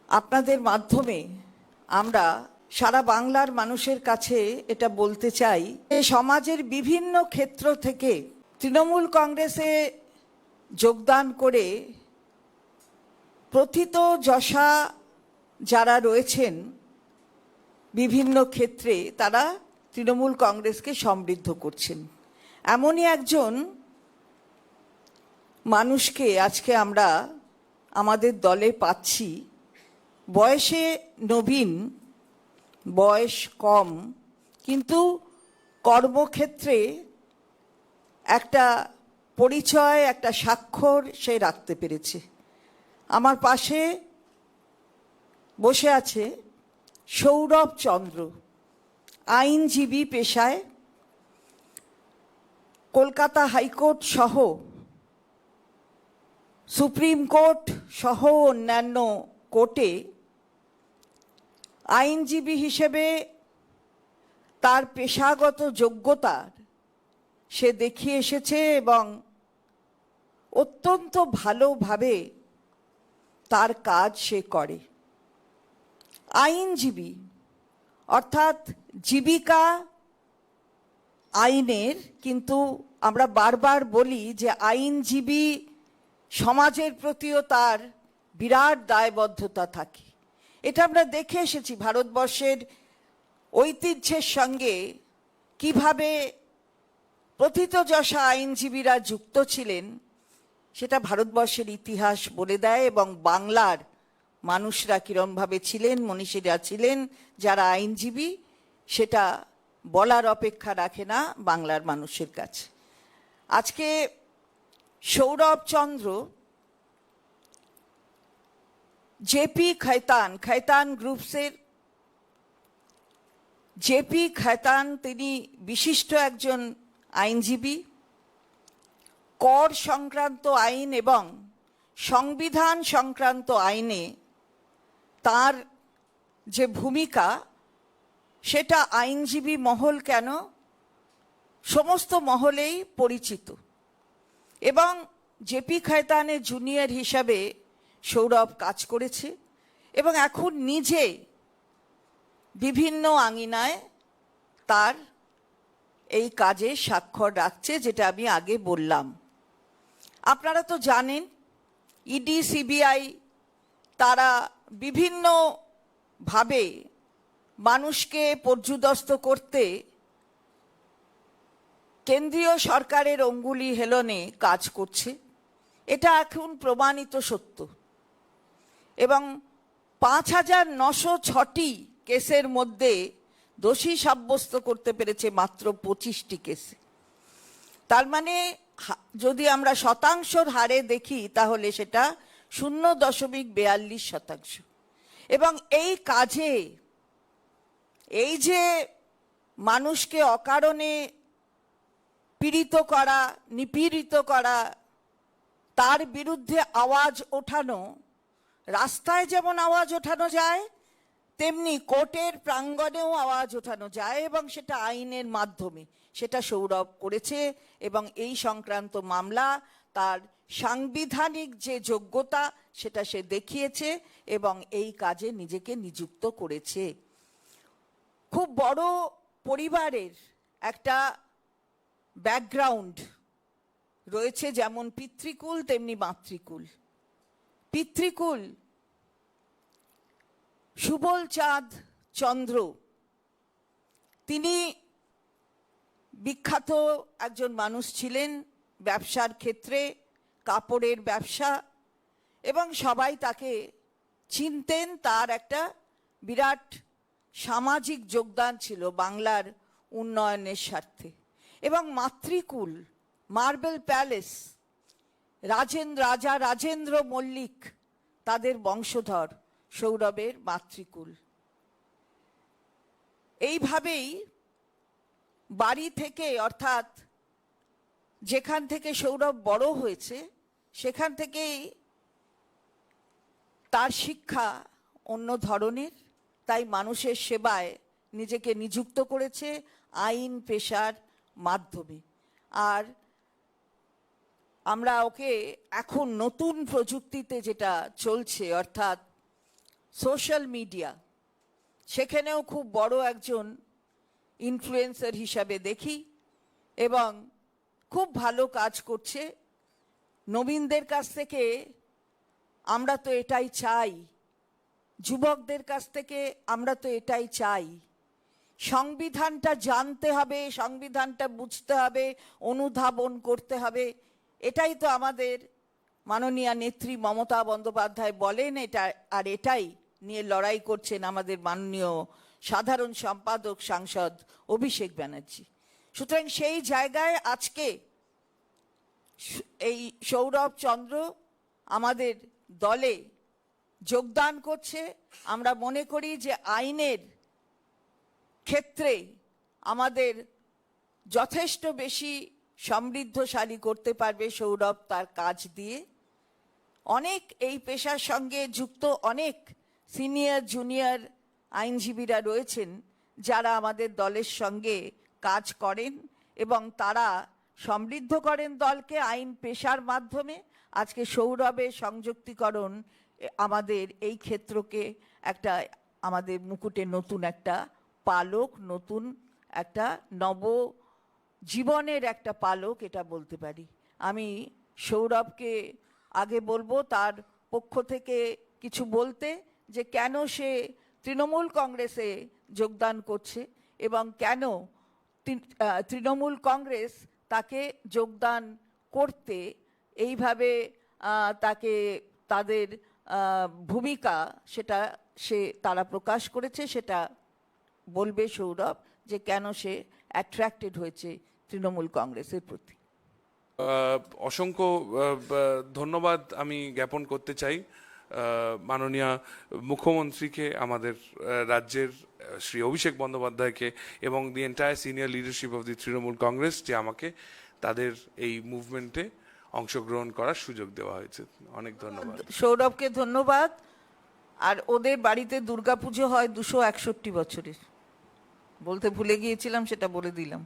আপনাদের মাধ্যমে আমরা সারা বাংলার মানুষের কাছে এটা বলতে চাই যে সমাজের বিভিন্ন ক্ষেত্র থেকে তৃণমূল কংগ্রেসে যোগদান করে প্রথিতযশা যারা রয়েছেন বিভিন্ন ক্ষেত্রে তারা তৃণমূল কংগ্রেসকে সমৃদ্ধ করছেন। এমনই একজন মানুষকে আজকে আমরা আমাদের দলে পাচ্ছি। বয়সে নবীন, বয়স কম, কিন্তু কর্মক্ষেত্রে একটা পরিচয়, একটা স্বাক্ষর সে রাখতে পেরেছে। আমার পাশে বসে আছে সৌরভ চন্দ্র, আইনজীবী পেশায়, কলকাতা হাইকোর্ট সহ সুপ্রিম কোর্ট সহ অন্যান্য কোর্টে আইনজীবী হিসেবে তার পেশাগত যোগ্যতা সে দেখিয়ে এসেছে এবং অত্যন্ত ভালোভাবে তার কাজ সে করে। আইনজীবী অর্থাৎ জীবিকা আইনের, কিন্তু আমরা বারবার বলি যে আইনজীবী সমাজের প্রতিও তার বিরাট দায়বদ্ধতা থাকে। এটা আমরা দেখে এসেছি ভারতবর্ষের ঐতিহ্যের সঙ্গে কিভাবে প্রথিতযশা আইনজীবীরা যুক্ত ছিলেন, সেটা ভারতবর্ষের ইতিহাস বলে দেয়। এবং বাংলার মানুষরা কীরমভাবে ছিলেন, মনীষীরা ছিলেন যারা আইনজীবী, সেটা বলার অপেক্ষা রাখে না বাংলার মানুষের কাছে। আজকে সৌরভ চন্দ্র জেপি খৈতান গ্রুপসের জেপি খৈতান, তিনি বিশিষ্ট একজন আইনজীবী। কর সংক্রান্ত আইন এবং সংবিধান সংক্রান্ত আইনে তার যে ভূমিকা, সেটা আইনজীবী মহল কেন সমস্ত মহলেই পরিচিত। এবং জেপি খৈতানের জুনিয়র হিসাবে সৌরভ কাজ করেছে এবং এখন নিজে বিভিন্ন আঙিনায় তার এই কাজে স্বাক্ষর রাখছে, যেটা আমি আগে বললাম। আপনারা তো জানেন ইডি, সিবিআই তারা বিভিন্নভাবে মানুষকে পর্যুদস্ত করতে কেন্দ্রীয় সরকারের অঙ্গুলি হেলনে কাজ করছে। এটা এখন প্রমাণিত সত্য। এবং ৫,৯০৬টি কেসের মধ্যে দোষী সাব্যস্ত করতে পেরেছে মাত্র ২৫টি কেসে। তার মানে যদি আমরা শতাংশর হারে দেখি তাহলে সেটা 0.৪২%। এবং এই কাজে এই যে মানুষকে অকারণে পীড়িত করা, নিপীড়িত করা, তার বিরুদ্ধে আওয়াজ ওঠানো, রাস্তায় যেমন আওয়াজ ওঠানো যায় তেমনি কোর্টের প্রাঙ্গণেও আওয়াজ ওঠানো যায়, এবং সেটা আইনের মাধ্যমে। সেটা সৌরভ করেছে এবং এই সংক্রান্ত মামলা তার সাংবিধানিক যে যোগ্যতা সেটা সে দেখিয়েছে এবং এই কাজে নিজেকে নিযুক্ত করেছে। খুব বড় পরিবারের একটা ব্যাকগ্রাউন্ড রয়েছে, যেমন পিতৃকুল তেমনি মাতৃকুল। পিতৃকুল সুবল চাঁদ চন্দ্র, তিনি বিখ্যাত একজন মানুষ ছিলেন ব্যবসার ক্ষেত্রে, কাপড়ের ব্যবসা, এবং সবাই তাকে চিনতেন। তার একটা বিরাট সামাজিক যোগদান ছিল বাংলার উন্নয়নের স্বার্থে। এবং মাতৃকুল মার্বেল প্যালেস, রাজা রাজেন্দ্র মল্লিক তাদের বংশধর সৌরভের মাতৃকুল। এইভাবেই বাড়ি থেকে, অর্থাৎ যেখান থেকে সৌরভ বড় হয়েছে সেখান থেকেই তার শিক্ষা অন্য ধরনের। তাই মানুষের সেবায় নিজেকে নিযুক্ত করেছে আইন পেশার মাধ্যমে। আর আমরা ওকে এখন নতুন প্রযুক্তিতে যেটা চলছে, অর্থাৎ সোশ্যাল মিডিয়া, সেখানেও খুব বড় একজন ইনফ্লুয়েন্সার হিসাবে দেখি এবং খুব ভালো কাজ করছে। নবীনদের কাছ থেকে আমরা তো এটাই চাই, যুবকদের কাছ থেকে আমরা তো এটাই চাই, সংবিধানটা জানতে হবে, সংবিধানটা বুঝতে হবে, অনুধাবন করতে হবে। এটাই তো আমাদের মাননীয়া নেত্রী মমতা বন্দ্যোপাধ্যায় বলেন, এটা আর এটাই নিয়ে লড়াই করছেন আমাদের মাননীয় সাধারণ সম্পাদক সাংসদ অভিষেক ব্যানার্জি। সুতরাং সেই জায়গায় আজকে এই সৌরভ চন্দ্র আমাদের দলে যোগদান করছে। আমরা মনে করি যে আইনের ক্ষেত্রে আমাদের যথেষ্ট বেশি সমৃদ্ধশালী করতে পারবে সৌরভ তার কাজ দিয়ে। অনেক এই পেশার সঙ্গে যুক্ত অনেক সিনিয়র জুনিয়র আইনজীবীরা রয়েছেন যারা আমাদের দলের সঙ্গে কাজ করেন এবং তারা সমৃদ্ধ করেন দলকে আইন পেশার মাধ্যমে। আজকে সৌরভের সংযুক্তিকরণ আমাদের এই ক্ষেত্রকে একটা আমাদের মুকুটে নতুন একটা পালক, নতুন একটা নব জীবনের একটা পালক, এটা বলতে পারি। আমি সৌরভকে আগে বলবো তার পক্ষ থেকে কিছু বলতে, যে কেন সে তৃণমূল কংগ্রেসে যোগদান করছে এবং কেন তৃণমূল কংগ্রেস তাকে যোগদান করতে এইভাবে তাকে তাদের ভূমিকা সেটা তারা প্রকাশ করেছে, সেটা বলবে সৌরভ, যে কেন সে অ্যাট্রাক্টেড হয়েছে তৃণমূল কংগ্রেসের প্রতি। অসংখ্য ধন্যবাদ আমি জ্ঞাপন করতে চাই মাননীয় মুখ্যমন্ত্রীকে, আমাদের রাজ্যের শ্রী অভিষেক বন্দ্যোপাধ্যায়কে এবং the entire senior leadership of the Trinamool Congress, যে আমাকে তাদের এই মুভমেন্টে অংশগ্রহণ করার সুযোগ দেওয়া হয়েছে। অনেক ধন্যবাদ সৌরভকে, ধন্যবাদ। আর ওদের বাড়িতে দুর্গাপুজো হয় 261 বছরের, বলতে ভুলে গিয়েছিলাম, সেটা বলে দিলাম।